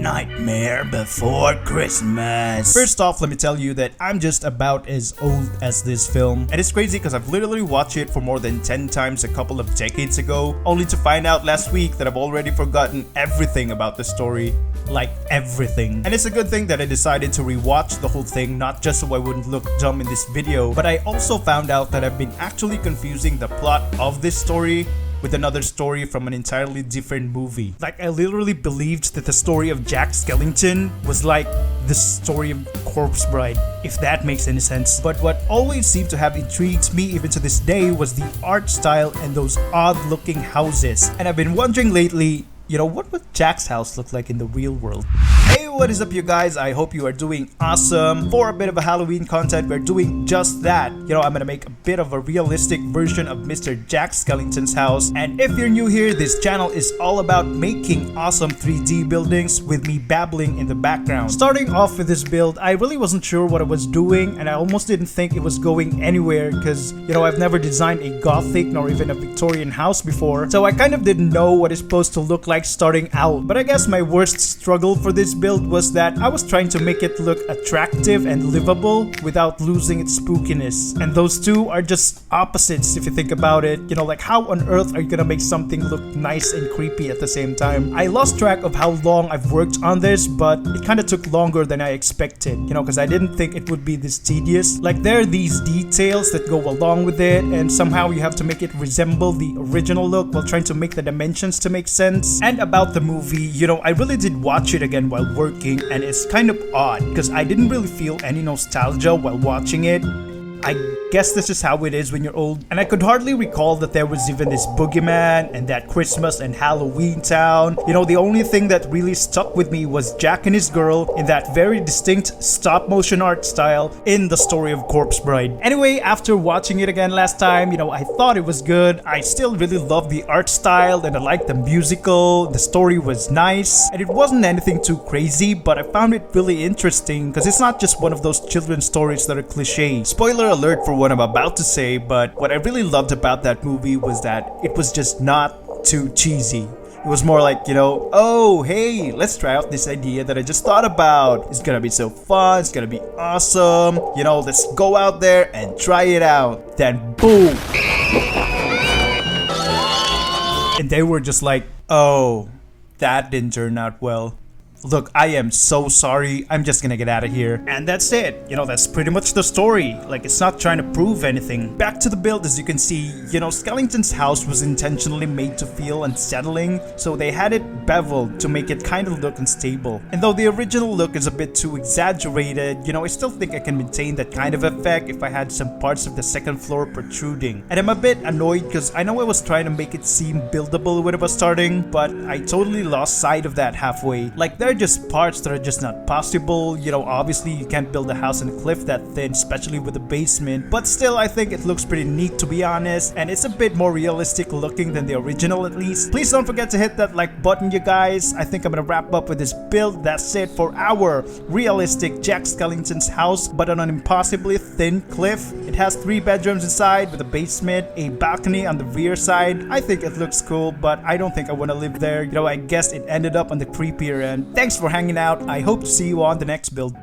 Nightmare Before Christmas. First off, let me tell you that I'm just about as old as this film. And it's crazy because I've literally watched it for more than 10 times a couple of decades ago, only to find out last week that I've already forgotten everything about the story. Like everything. And it's a good thing that I decided to rewatch the whole thing, not just so I wouldn't look dumb in this video, but I also found out that I've been actually confusing the plot of this story with another story from an entirely different movie. Like, I literally believed that the story of Jack Skellington was like the story of Corpse Bride, if that makes any sense. But what always seemed to have intrigued me even to this day was the art style and those odd looking houses. And I've been wondering lately, what would Jack's house look like in the real world? Hey, what is up you guys? I hope you are doing awesome. For a bit of a Halloween content, we're doing just that. I'm gonna make a bit of a realistic version of Mr. Jack Skellington's house. And if you're new here, this channel is all about making awesome 3D buildings with me babbling in the background. Starting off with this build, I really wasn't sure what I was doing, and I almost didn't think it was going anywhere because, I've never designed a Gothic nor even a Victorian house before. So I kind of didn't know what it's supposed to look like starting out. But I guess my worst struggle for this build was that I was trying to make it look attractive and livable without losing its spookiness. And those two are just opposites if you think about it. Like, how on earth are you gonna make something look nice and creepy at the same time? I lost track of how long I've worked on this, but it kind of took longer than I expected, because I didn't think it would be this tedious. Like, there are these details that go along with it, and somehow you have to make it resemble the original look while trying to make the dimensions to make sense. And about the movie, I really did watch it again while working, and it's kind of odd because I didn't really feel any nostalgia while watching it. I guess this is how it is when you're old. And I could hardly recall that there was even this boogeyman and that Christmas and Halloween town. The only thing that really stuck with me was Jack and his girl in that very distinct stop motion art style in the story of Corpse Bride. Anyway, after watching it again last time, I thought it was good. I still really loved the art style and I liked the musical. The story was nice and it wasn't anything too crazy, but I found it really interesting because it's not just one of those children's stories that are cliche. Spoiler alert for what I'm about to say, but what I really loved about that movie was that it was just not too cheesy. It was more like, oh, hey, let's try out this idea that I just thought about. It's gonna be so fun, it's gonna be awesome. Let's go out there and try it out. Then boom. And they were just like, oh, that didn't turn out well. Look, I am so sorry. I'm just gonna get out of here. And that's it. That's pretty much the story. Like, it's not trying to prove anything. Back to the build, as you can see, Skellington's house was intentionally made to feel unsettling, so they had it beveled to make it kind of look unstable. And though the original look is a bit too exaggerated, I still think I can maintain that kind of effect if I had some parts of the second floor protruding. And I'm a bit annoyed because I know I was trying to make it seem buildable when it was starting, but I totally lost sight of that halfway. Like, there are just parts that are just not possible. Obviously you can't build a house in a cliff that thin, especially with a basement, but still I think it looks pretty neat, to be honest, and it's a bit more realistic looking than the original at least. Please don't forget to hit that like button, you guys. I think I'm gonna wrap up with this build. That's it for our realistic Jack Skellington's house, but on an impossibly thin cliff. It has 3 bedrooms inside with a basement, a balcony on the rear side. I think it looks cool, but I don't think I want to live there. I guess it ended up on the creepier end. Thanks for hanging out. I hope to see you on the next build.